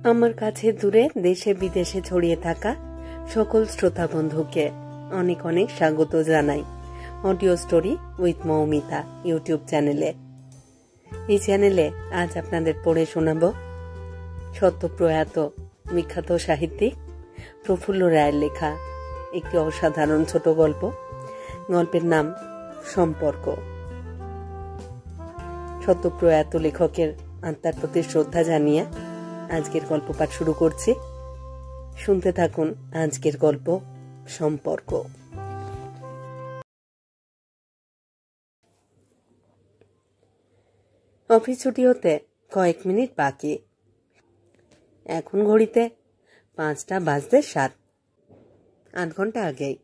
আমার কাছে দূরে দেশে বিদেশে ছড়িয়ে থাকা সকল শ্রোতা বন্ধুকে অনেক অনেক স্বাগত জানাই audio story with Moumita YouTube চ্যানেলে। এই চ্যানেলে আজ আপনাদের পড়ে শোনাব সদ্যপ্রয়াত বিখ্যাত সাহিত্যিক প্রফুল্ল রায়ের লেখা একটি অসাধারণ ছোট গল্প। গল্পের নাম সম্পর্ক। সদ্যপ্রয়াত লেখকের আত্মার প্রতি শ্রদ্ধা জানিয়ে আজকের গল্প পাঠ শুরু করছি। শুনতে থাকুন আজকের গল্প সম্পর্ক। অফিস ছুটি হতে কয়েক মিনিট বাকি। এখন ঘড়িতে 5টা বাজতে 7। 8 ঘন্টা আগেই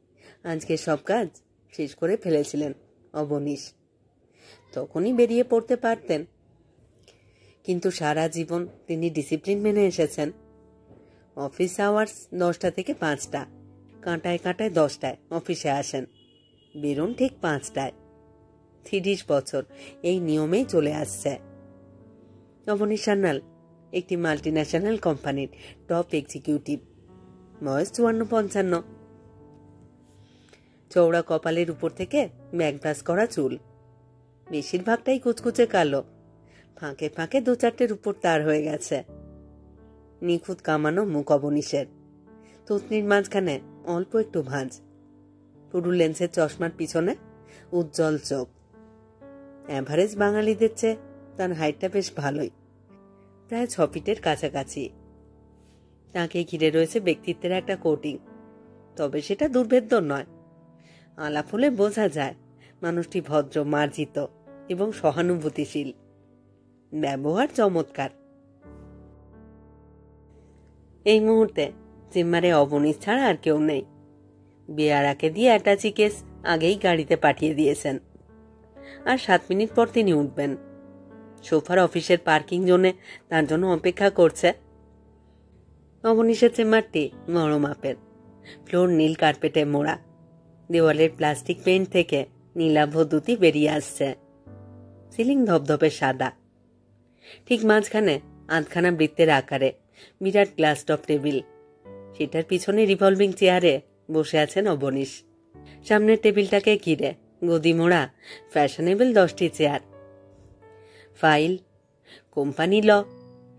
আজকের সব কাজ শেষ করে ফেলেছিলেন অবনীশ। তখনই বেরিয়ে পড়তে পারতেন, কিন্তু সারা জীবন তিনি ডিসিপ্লিন মেনে এসেছেন। অফিস আওয়ার্স 10টা থেকে 5টা, কাঁটায় কাঁটায় 10টায় অফিসে আসেন, বেরোন ঠিক 5টায়। 30 বছর এই নিয়মেই চলে আসছে। অবনীশ সান্যাল একটি মাল্টিন্যাশনাল কোম্পানির টপ এক্সিকিউটিভ। বয়স 54-55। চওড়া কপালের উপর থেকে ব্যাকব্রাশ করা চুল, বেশিরভাগটাই কুচকুচে কালো, ফাঁকে ফাঁকে 2-4টের উপর তার হয়ে গেছে। নিখুঁত কামানো মুখ অবনীশের, থুতনির মাঝখানে অল্প একটু ভাঁজ, পুরু লেন্সের চশমার পিছনে উজ্জ্বল চোখ। অ্যাভারেজ বাঙালিদের চেয়ে তার হাইটটা বেশ ভালোই, প্রায় 6 ফিটের কাছাকাছি। তাকে ঘিরে রয়েছে ব্যক্তিত্বের একটা কোটিং, তবে সেটা দুর্ভেদ্য নয়। আলাপ হলে বোঝা যায় মানুষটি ভদ্র, মার্জিত এবং সহানুভূতিশীল। ব্যবহার চমৎকার। এই মুহূর্তে চেম্বারে অবনীশ ছাড়া আর কেউ নেই। বেয়ারাকে দিয়ে অ্যাটাচি কেস আগেই গাড়িতে পাঠিয়ে দিয়েছেন, আর 7 মিনিট পর তিনি উঠবেন। সোফার অফিসের পার্কিং জোনে তার জন্য অপেক্ষা করছে। অবনীশের চেম্বারটি বড় মাপের, ফ্লোর নীল কার্পেটে মোড়া, দেওয়ালের প্লাস্টিক পেইন্ট থেকে নীলাভ দ্যুতি বেরিয়ে আসছে। সিলিং ধপধপে সাদা। ঠিক মাঝখানে আধখানা বৃত্তের আকারে বিরাট গ্লাস টপ টেবিল, সেটার পিছনে রিভলভিং চেয়ারে বসে আছেন অবনীশ। সামনের টেবিলটাকে ঘিরে গদি মোড়া ফ্যাশনেবল 10টি chair. File, company law,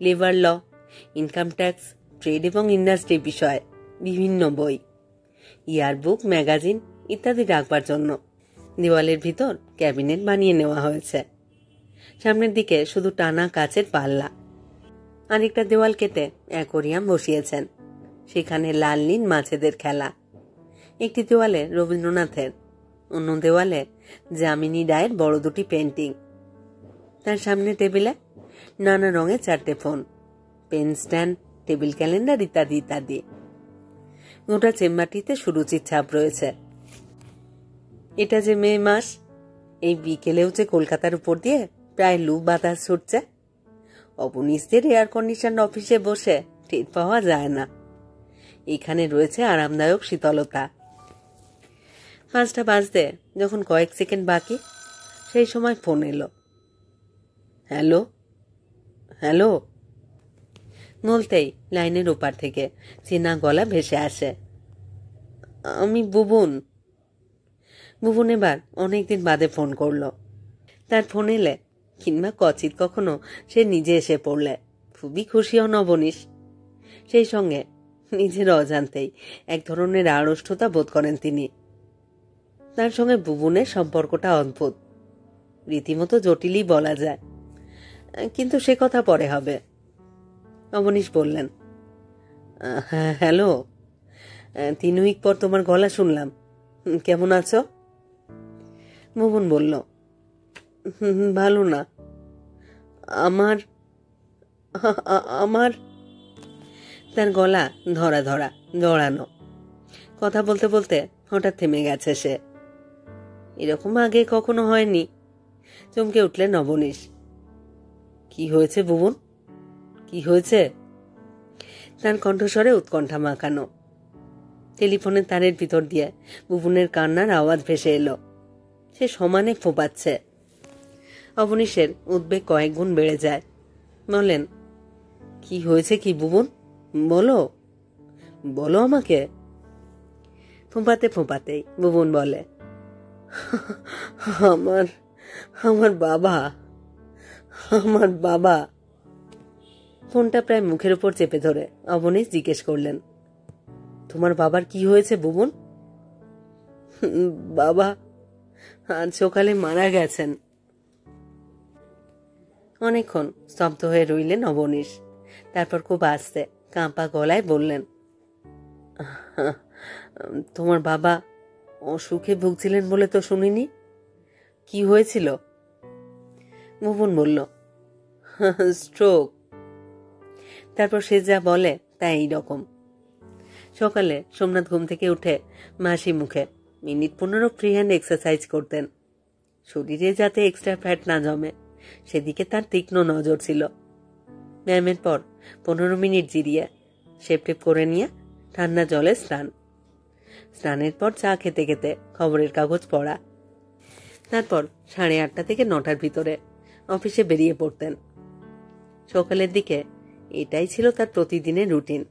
labour law, income tax, trade এবং ইন্ডাস্ট্রি বিষয়ে বিভিন্ন বই, ইয়ারবুক, ম্যাগাজিন ইত্যাদি রাখবার জন্য দেওয়ালের ভিতর ক্যাবিনেট বানিয়ে নেওয়া হয়েছে। সামনের দিকে শুধু টানা কাচের পাল্লা। আরেকটা দেওয়াল কেটে অ্যাকোরিয়াম বসিয়েছেন, সেখানে লাল নীল মাছেদের খেলা। একটি দেওয়ালে রবীন্দ্রনাথের, অন্য দেওয়ালে যামিনী রায়ের বড় 2টি পেন্টিং। তার সামনে টেবিলে নানা রঙের 4টে phone, pen stand, table calendar ইত্যাদি ইত্যাদি। গোটা চেম্বারটিতে সুরুচির ছাপ রয়েছে। এটা যে মে মাস, এই বিকেলেও যে কলকাতার উপর দিয়ে প্রায় লু বাতাস ছুটছে, অবনীশদের এয়ার কন্ডিশন অফিসে বসে টের পাওয়া যায় না। এখানে রয়েছে আরামদায়ক শীতলতা। 5টা বাজতে যখন কয়েক সেকেন্ড বাকি, সেই সময় ফোন এলো। হ্যালো হ্যালো বলতেই লাইনের ওপার থেকে চেনা গলা ভেসে আসে। আমি বুবুন। বুবুন এবার অনেকদিন বাদে ফোন করলো। তার ফোন এলে কিংবা কচিত কখনো সে নিজে এসে পড়লে খুবই খুশি হন অবনীশ। সেই সঙ্গে নিজের অজান্তেই এক ধরনের আড়ষ্টতা বোধ করেন তিনি। তার সঙ্গে বুবুনের সম্পর্কটা অদ্ভুত, রীতিমতো জটিলই বলা যায়, কিন্তু সে কথা পরে হবে। অবনীশ বললেন, হ্যাঁ হ্যালো, 3 উইক পর তোমার গলা শুনলাম, কেমন আছো? বুবুন বলল, ভালো না। আমার আমার তার গলা ধরা ধরা, জড়ানো। কথা বলতে বলতে হঠাৎ থেমে গেছে সে। এরকম আগে কখনো হয়নি। চমকে উঠলেন অবনীশ। কি হয়েছে বুবুন, কি হয়েছে? তার কণ্ঠস্বরে উৎকণ্ঠা মাখানো। টেলিফোনের তারের ভিতর দিয়ে বুবুনের কান্নার আওয়াজ ভেসে এলো। সে সমানে ফোঁপাচ্ছে। অবনীশের উদ্বেগ কয়েক গুণ বেড়ে যায়। বলেন, কি হয়েছে কি ভুবন, বলো বলো আমাকে। ফোঁপাতে ফোঁপাতেই ভুবন বলে, আমার আমার বাবা আমার বাবা। ফোনটা প্রায় মুখের উপর চেপে ধরে অবনীশ জিজ্ঞেস করলেন, তোমার বাবার কি হয়েছে ভুবন? বাবা আজ সকালে মারা গেছেন। অনেকক্ষণ স্তব্ধ হয়ে রইলেন অবনীশ। তারপর খুব আস্তে কাঁপা গলায় বললেন, তোমার বাবা অসুখে ভুগছিলেন বলে তো শুনিনি, কি হয়েছিল? ভুবন বলল, স্ট্রোক। তারপর সে যা বলে তা এইরকম। সকালে সোমনাথ ঘুম থেকে উঠে মাসি মুখে মিনিট 15 ফ্রি হ্যান্ড এক্সারসাইজ করতেন, শরীরে যাতে এক্সট্রা ফ্যাট না জমে সেদিকে তার তীক্ষ্ণ নজর ছিল। ব্যায়ামের পর 15 মিনিট জিরিয়ে শেপটেপ করে নিয়ে ঠান্ডা জলে স্নান, স্নানের পর চা খেতে খেতে খবরের কাগজ পড়া। তারপর 8:30 থেকে 9টার ভিতরে অফিসে বেরিয়ে পড়তেন। সকালের দিকে এটাই ছিল তার প্রতিদিনের রুটিন।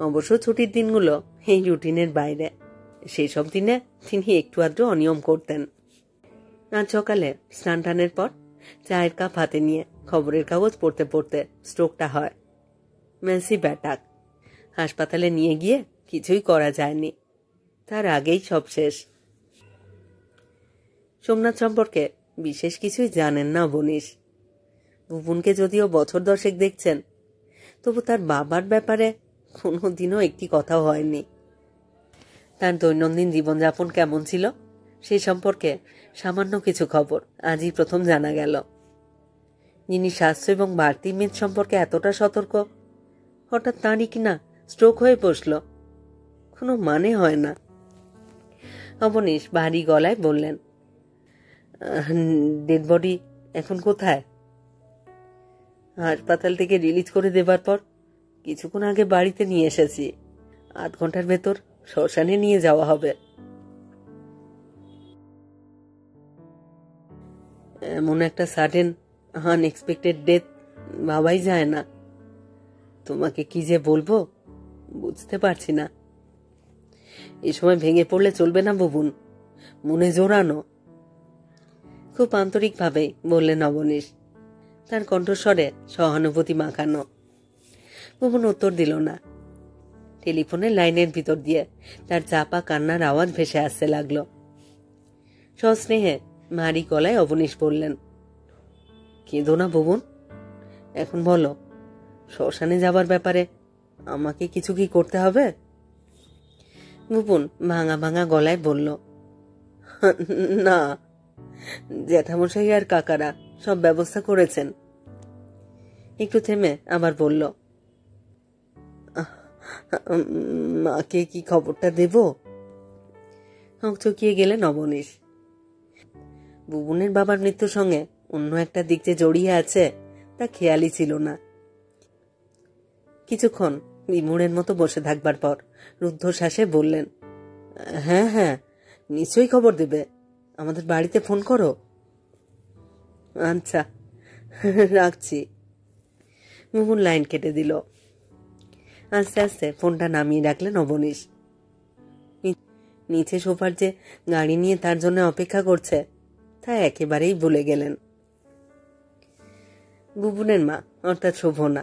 অবশ্য ছুটির দিনগুলো এই রুটিনের বাইরে, সেই সব দিনে তিনি একটু আধটু অনিয়ম করতেন। আজ সকালে স্নান টানের পর চায়ের কাপ হাতে নিয়ে খবরের কাগজ পড়তে পড়তে স্ট্রোকটা হয়। Massive attack. হাসপাতালে নিয়ে গিয়ে কিছুই করা যায়নি, তার আগেই সব শেষ। সোমনাথ সম্পর্কে বিশেষ কিছুই জানেন না অবনীশ। ভুবনকে যদিও বছর 10 দেখছেন, তবু তার বাবার ব্যাপারে কোনোদিনও একটি কথাও হয়নি। তার দৈনন্দিন জীবনযাপন কেমন ছিল সেই সম্পর্কে সামান্য কিছু খবর আজই প্রথম জানা গেল। যিনি স্বাস্থ্য এবং বাড়তি মেদ সম্পর্কে এতটা সতর্ক, হঠাৎ তাঁরই কিনা স্ট্রোক হয়ে বসল, কোনো মানে হয় না। অবনীশ ভারী গলায় বললেন, ডেড বডি এখন কোথায়? হাসপাতাল থেকে রিলিজ করে দেবার পর কিছুক্ষণ আগে বাড়িতে নিয়ে এসেছি, 8 ঘন্টার ভেতর শ্মশানে নিয়ে যাওয়া হবে। এমন একটা সাডেন আনএক্সপেক্টেড ডেথ ভাবাই যায় না। তোমাকে কি যে বলবো বুঝতে পারছি না। এই সময় ভেঙে পড়লে চলবে না ভুবন, মনে জোরানো। খুব আন্তরিকভাবে বললেন অবনীশ, তার কণ্ঠস্বরে সহানুভূতি মাখানো। ভুবন উত্তর দিল না। টেলিফোনের লাইনের ভিতর দিয়ে তার চাপা কান্নার আওয়াজ ভেসে আসতে লাগলো। সস্নেহে ভারী গলায় অবনীশ বললেন, কেঁদো না ভুবন, এখন বলো শ্মশানে যাবার ব্যাপারে আমাকে কিছু কি করতে হবে? ভুবন ভাঙা ভাঙা গলায় বলল, না, জ্যাঠামশাই আর কাকারা সব ব্যবস্থা করেছেন। একটু থেমে আবার বলল, মাকে কি খবরটা দেব? হকচকিয়ে গেলেন অবনীশ। ভুবনের বাবার মৃত্যুর সঙ্গে অন্য একটা দিক যে জড়িয়ে আছে তা খেয়ালই ছিল না। কিছুক্ষণ বিমূঢ়ের মতো বসে থাকবার পর রুদ্ধশ্বাসে বললেন, হ্যাঁ হ্যাঁ, নিশ্চয়ই খবর দেবে, আমাদের বাড়িতে ফোন করো। আচ্ছা, রাখছি। ভুবন লাইন কেটে দিল। আস্তে আস্তে ফোনটা নামিয়ে রাখলেন অবনীশ। নিচে সোফার যে গাড়ি নিয়ে তার জন্য অপেক্ষা করছে তা একেবারেই ভুলে গেলেন। ভুবনের মা অর্থাৎ শোভনা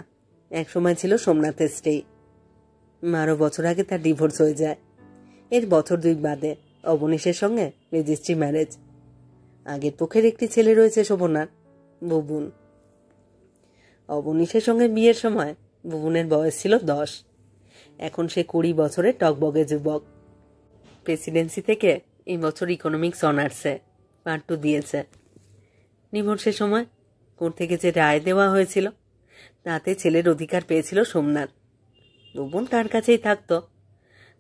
একসময় ছিল সোমনাথের স্ত্রী। 12 বছর আগে তার ডিভোর্স হয়ে যায়। এর বছর 2 বাদে অবনীশের সঙ্গে রেজিস্ট্রি ম্যারেজ। আগের পক্ষের একটি ছেলে রয়েছে শোভনার, ভুবন। অবনীশের সঙ্গে বিয়ের সময় ভুবনের বয়স ছিল 10। এখন সে 20 বছরের টকবগে যুবক। প্রেসিডেন্সি থেকে এই বছর ইকোনমিক্স অনার্সে পার্ট 2 দিয়েছে। ডিভোর্সের সময় কোর্ট থেকে যে রায় দেওয়া হয়েছিল তাতে ছেলের অধিকার পেয়েছিল সোমনাথ। ভুবন তার কাছেই থাকত,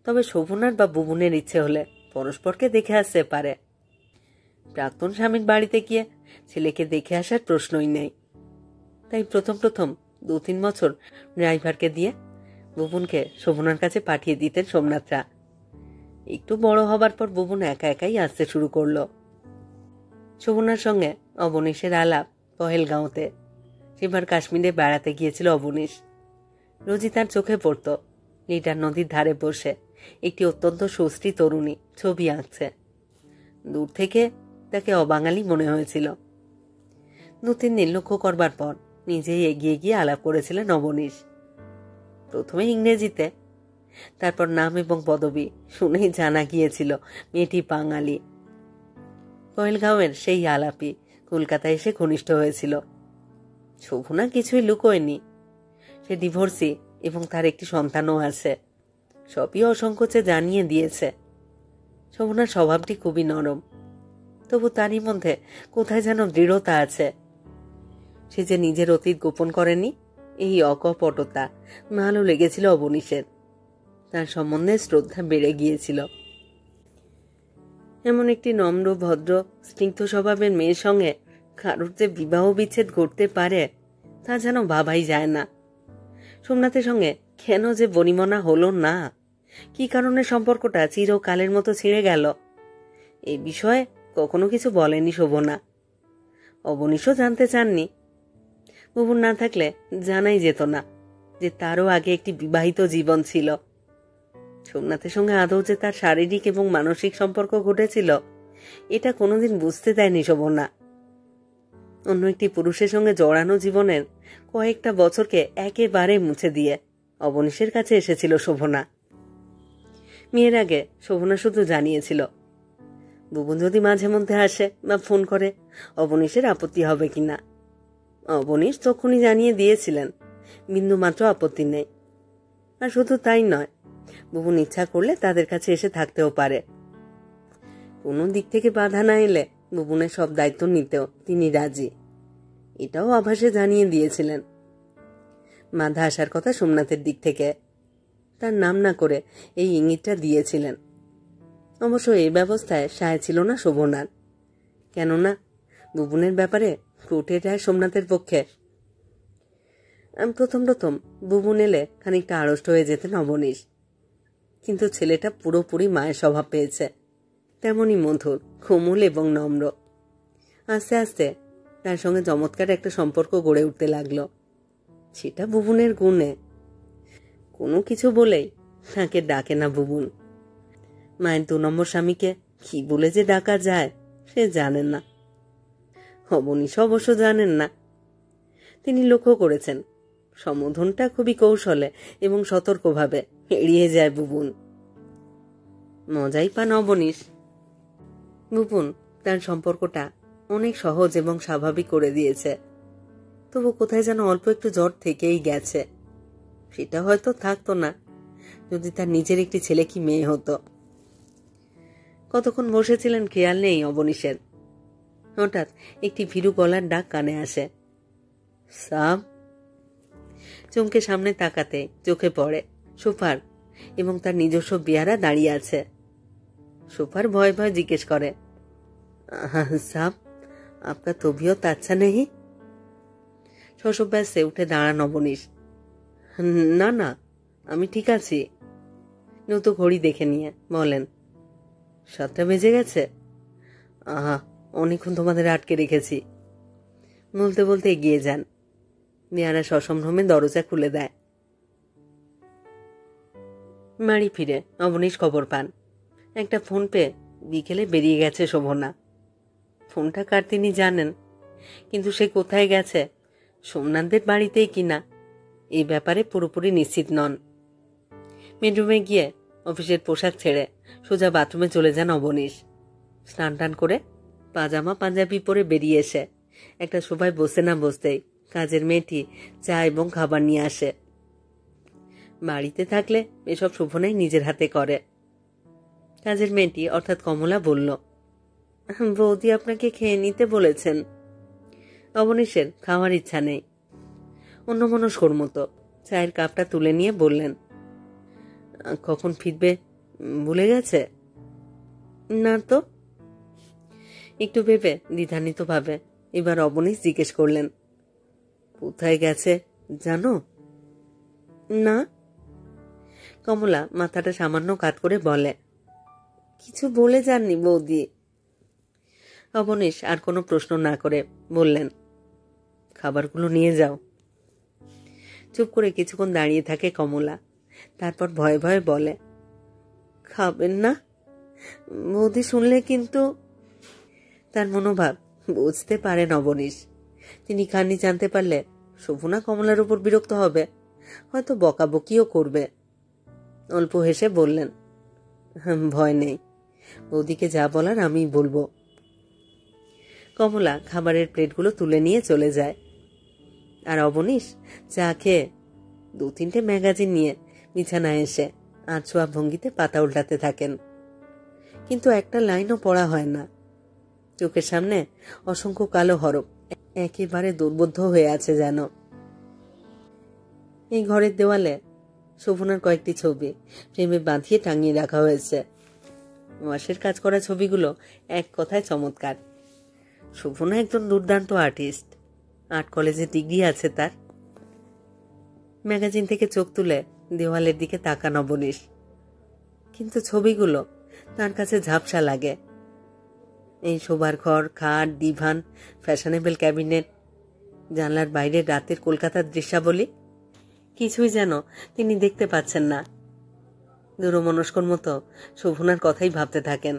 তবে শোভনার বা ভুবনের ইচ্ছে হলে পরস্পরকে দেখে আসতে পারে। প্রাক্তন স্বামীর বাড়িতে গিয়ে ছেলেকে দেখে আসার প্রশ্নই নেই। তাই প্রথম 2-3 বছর ড্রাইভারকে দিয়ে ভুবনকে শোভনার কাছে পাঠিয়ে দিতেন সোমনাথরা। একটু বড় হবার পর ভুবন একা একাই আসতে শুরু করলো। শোভনার সঙ্গে অবনীশের আলাপ পহেলগাঁওতে। সেবার কাশ্মীরে বেড়াতে গিয়েছিল অবনীশ। রোজই তার চোখে পড়ত লিটার নদীর ধারে বসে একটি অত্যন্ত সুশ্রী তরুণী ছবি আঁকছে। দূর থেকে তাকে অবাঙালি মনে হয়েছিল। 2-3 দিন লক্ষ্য করবার পর নিজেই এগিয়ে গিয়ে আলাপ করেছিলেন অবনীশ। প্রথমে ইংরেজিতে, তারপর নাম এবং পদবি শুনেই জানা গিয়েছিল মেয়েটি বাঙালি। কয়েলগাঁওয়ের সেই আলাপি কলকাতায় এসে ঘনিষ্ঠ হয়েছিল। শোভনা কিছুই লুকোয়নি। সে ডিভোর্সি এবং তার একটি সন্তানও আছে। সবই অসংকোচে জানিয়ে দিয়েছে। শোভনার স্বভাবটি খুবই নরম, তবু তারই মধ্যে কোথায় যেন দৃঢ়তা আছে। সে যে নিজের অতীত গোপন করেনি, এই অকপটতা ভালো লেগেছিল অবনীশের। তার সম্বন্ধে শ্রদ্ধা বেড়ে গিয়েছিল। এমন একটি নম্র, ভদ্র, স্নিগ্ধ স্বভাবের মেয়ের সঙ্গে কারোর যে বিবাহ বিচ্ছেদ ঘটতে পারে তা যেন ভাবাই যায় না। সোমনাথের সঙ্গে কেন যে বনিমনা হলো না, কি কারণে সম্পর্কটা চিরকালের মতো ছিঁড়ে গেল, এই বিষয়ে কখনো কিছু বলেনি শোভনা। অবনীশও জানতে চাননি। বুবুন না থাকলে জানাই যেত না যে তারও আগে একটি বিবাহিত জীবন ছিল। সোমনাথের সঙ্গে আদৌ যে তার শারীরিক এবং মানসিক সম্পর্ক ঘটেছিল এটা কোনোদিন বুঝতে দেয়নি শোভনা। অন্য একটি পুরুষের সঙ্গে জড়ানো জীবনের কয়েকটা বছরকে একেবারে মুছে দিয়ে অবনীশের কাছে এসেছিল শোভনা। মেয়ের আগে শোভনা শুধু জানিয়েছিল, বুবুন যদি মাঝে মধ্যে আসে বা ফোন করে অবনীশের আপত্তি হবে কিনা। অবনীশ তখনই জানিয়ে দিয়েছিলেন বিন্দুমাত্র আপত্তি নেই। আর শুধু তাই নয়, বুবুন ইচ্ছা করলে তাদের কাছে এসে থাকতেও পারে। কোনো দিক থেকে বাধা না এলে বুবুনের সব দায়িত্ব নিতেও তিনি রাজি, এটাও আভাসে জানিয়ে দিয়েছিলেন। বাধা আসার কথা সোমনাথের দিক থেকে, তার নাম না করে এই ইঙ্গিতটা দিয়েছিলেন। অবশ্য এই ব্যবস্থায় সায় ছিল না শোভনার, কেননা বুবুনের ব্যাপারে কোর্টের রায় সোমনাথের পক্ষে। প্রথম বুবুন এলে খানিকটা আড়ষ্ট হয়ে যেতেন অবনীশ, কিন্তু ছেলেটা পুরোপুরি মায়ের স্বভাব পেয়েছে, তেমনই মধুর, কোমল এবং নম্র। আস্তে আস্তে তার সঙ্গে চমৎকার একটা সম্পর্ক গড়ে উঠতে লাগলো। সেটা বুবুনের গুণে। কোনো কিছু বলেই তাকে ডাকে না বুবুন। মায়ের 2 নম্বর স্বামীকে কি বলে যে ডাকা যায় সে জানেন না। অবনীশ অবশ্য জানেন না। তিনি লক্ষ্য করেছেন সম্বোধনটা খুবই কৌশলে এবং সতর্কভাবে এড়িয়ে যায় বুবুন। মজাই পান অবনীশ। বুবুন তার সম্পর্কটা অনেক সহজ এবং স্বাভাবিক করে দিয়েছে। তবু কোথায় যেন অল্প একটু জ্বর থেকেই গেছে। সেটা হয়তো থাকতো না যদি তার নিজের একটি ছেলে কি মেয়ে হতো। কতক্ষণ বসেছিলেন খেয়াল নেই অবনীশের। হঠাৎ একটি ভীরু গলার ডাক কানে আসে, সাব। চমকে সামনে তাকাতে চোখে পড়ে সোফার এবং তার নিজস্ব বেয়ারা দাঁড়িয়ে আছে। সোফার ভয় ভয় জিজ্ঞেস করে, সাব আপনার তবিয়ত আচ্ছা নেই? শশব্যাসে উঠে দাঁড়ান অবনীশ। না না, আমি ঠিক আছি। নতু ঘড়ি দেখে নিয়ে বলেন, 7টা বেজে গেছে। আহা, অনেকক্ষণ তোমাদের আটকে রেখেছি। বলতে বলতে এগিয়ে যান। মেয়ারা সসম্ভ্রমে দরজা খুলে দেয়। বাড়ি ফিরে অবনীশ খবর পান একটা ফোন পেয়ে বিকেলে বেরিয়ে গেছে শোভনা। ফোনটা কার তিনি জানেন, কিন্তু সে কোথায় গেছে, সোমনাথদের বাড়িতেই কিনা, এই ব্যাপারে পুরোপুরি নিশ্চিত নন। বেডরুমে গিয়ে অফিসের পোশাক ছেড়ে সোজা বাথরুমে চলে যান অবনীশ। স্নান টান করে পাজামা পাঞ্জাবি পরে বেরিয়ে এসে একটা সোফায় বসে না বসতেই কাজের মেয়েটি চা এবং খাবার নিয়ে আসে। বাড়িতে থাকলে এসব শোভনাই নিজের হাতে করে। কাজের মেয়েটি অর্থাৎ কমলা বলল, বৌদি আপনাকে খেয়ে নিতে বলেছেন। অবনীশের খাওয়ার ইচ্ছা নেই। অন্যমনস্কর মতো চায়ের কাপটা তুলে নিয়ে বললেন, কখন ফিরবে ভুলে গেছে? না তো। একটু ভেবে দ্বিধান্বিত ভাবে এবার অবনীশ জিজ্ঞেস করলেন, কোথায় গেছে জানো? না। কমলা মাথাটা সামান্য কাত করে বলে, কিছু বলে যাননি বৌদি। অবনীশ আর কোনো প্রশ্ন না করে বললেন, খাবারগুলো নিয়ে যাও। চুপ করে কিছুক্ষণ দাঁড়িয়ে থাকে কমলা, তারপর ভয়ে ভয়ে বলে, খাবেন না বৌদি? শুনলে কিন্তু। তার মনোভাব বুঝতে পারেন অবনীশ। তিনি খাননি জানতে পারলে শোভনা কমলার উপর বিরক্ত হবে, হয়তো বকাবকিও করবে। অল্প হেসে বললেন, ভয় নেই, বৌদিকে যা বলার আমিই বলবো। কমলা খাবারের প্লেটগুলো তুলে নিয়ে চলে যায়, আর অবনীশ চা খেয়ে 2-3টে ম্যাগাজিন নিয়ে বিছানায় এসে আছোয়া ভঙ্গিতে পাতা উল্টাতে থাকেন। কিন্তু একটা লাইনও পড়া হয় না। চোখের সামনে অসংখ্য কালো হরফ একেবারে দুর্বোধ্য হয়ে আছে যেন। এই ঘরের দেওয়ালে শোভনার কয়েকটি ছবি ফ্রেমে বাঁধিয়ে টাঙিয়ে রাখা হয়েছে। ওয়াশের কাজ করা ছবিগুলো এক কথায় চমৎকার। শোভনা একজন দুর্দান্ত আর্টিস্ট, আর্ট কলেজে ডিগ্রি আছে তার। ম্যাগাজিন থেকে চোখ তুলে দেওয়ালের দিকে তাকান অবনীশ, কিন্তু ছবিগুলো তার কাছে ঝাপসা লাগে। এই শোবার ঘর, খাট, ডিভান, ফ্যাশনেবল ক্যাবিনেট, জানলার বাইরে রাতের কলকাতার দৃশ্যাবলী, কিছুই যেন তিনি দেখতে পাচ্ছেন না। দূরমনস্কর মতো শোভনার কথাই ভাবতে থাকেন।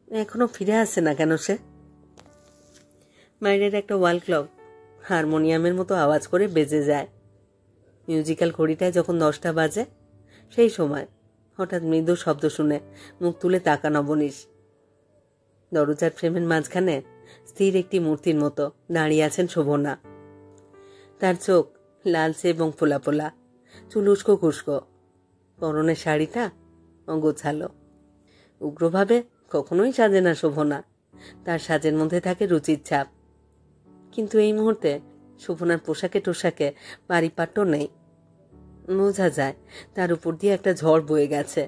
এখনো ফিরে আসছে না কেন সে? বাইরের একটা ওয়াল ক্লক হারমোনিয়ামের মতো আওয়াজ করে বেজে যায়। মিউজিক্যাল ঘড়িটায় যখন 10টা বাজে, সেই সময় হঠাৎ মৃদু শব্দ শুনে মুখ তুলে তাকান অবনীশ। দরজার ফ্রেমের মাঝখানে স্থির একটি মূর্তির মতো দাঁড়িয়ে আছেন শোভনা। তার চোখ লালচে এবং ফোলা ফোলা, চুল উস্কো খুস্কো, পরনের শাড়িটা অগোছালো। উগ্রভাবে কখনোই সাজে না শোভনা, তার সাজের মধ্যে থাকে রুচির ছাপ। কিন্তু এই মুহূর্তে শোভনার পোশাকে টোশাকে পারিপাট্য নেই। বোঝা যায় তার উপর দিয়ে একটা ঝড় বয়ে গেছে।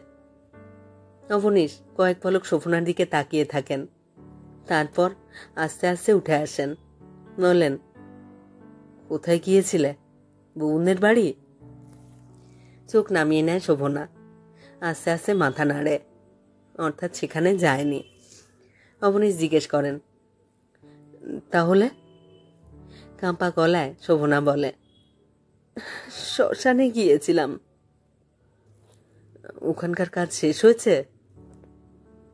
অবনীশ কয়েক পলক শোভনার দিকে তাকিয়ে থাকেন, তারপর আস্তে আস্তে উঠে আসেন। বলেন, কোথায় গিয়েছিলে? বউনের বাড়ি? চোখ নামিয়ে নেয় শোভনা, আস্তে আস্তে মাথা নাড়ে, অর্থাৎ সেখানে যায়নি। অবনীশ জিজ্ঞেস করেন, তাহলে? কাঁপা গলায় শোভনা বলে, শ্মশানে গিয়েছিলাম। ওখানকার কাজ শেষ হয়েছে?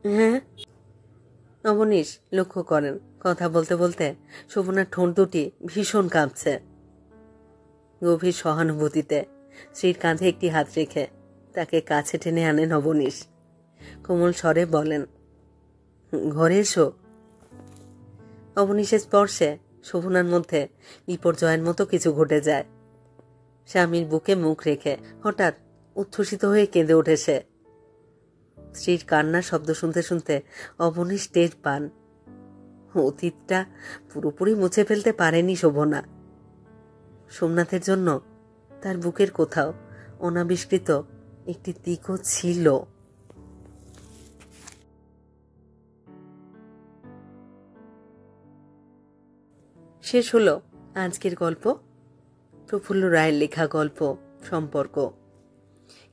হ্যাঁ। অবনীশ লক্ষ্য করেন কথা বলতে বলতে শোভনার ঠোঁট দুটি ভীষণ কাঁপছে। গভীর সহানুভূতিতে স্ত্রীর কাঁধে একটি হাত রেখে তাকে কাছে টেনে আনেন অবনীশ। কোমল স্বরে বলেন, ঘরে এসো। অবনীশের স্পর্শে শোভনার মধ্যে বিপর্যয়ের মতো কিছু ঘটে যায়। স্বামীর বুকে মুখ রেখে হঠাৎ উচ্ছ্বসিত হয়ে কেঁদে ওঠে সে। স্ত্রীর কান্নার শব্দ শুনতে শুনতে অবনীশ টের পান অতীতটা পুরোপুরি মুছে ফেলতে পারেনি শোভনা। সোমনাথের জন্য তার বুকের কোথাও অনাবিষ্কৃত একটি দিকও ছিল। শেষ হলো আজকের গল্প, প্রফুল্ল রায়ের লেখা গল্প সম্পর্ক।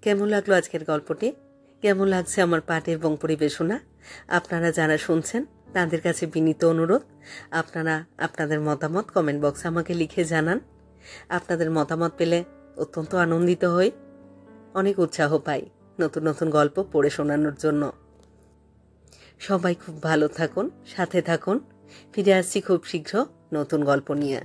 কেমন লাগলো আজকের গল্পটি? কেমন লাগছে আমার পাঠ এবং পরিবেশনা? আপনারা যারা শুনছেন তাদের কাছে বিনীত অনুরোধ, আপনারা আপনাদের মতামত কমেন্ট বক্সে আমাকে লিখে জানান। আপনাদের মতামত পেলে অত্যন্ত আনন্দিত হই, অনেক উৎসাহ পাই নতুন নতুন গল্প পড়ে শোনানোর জন্য। সবাই খুব ভালো থাকুন, সাথে থাকুন। ফিরে আসছি খুব শীঘ্র নতুন গল্প নিয়ে।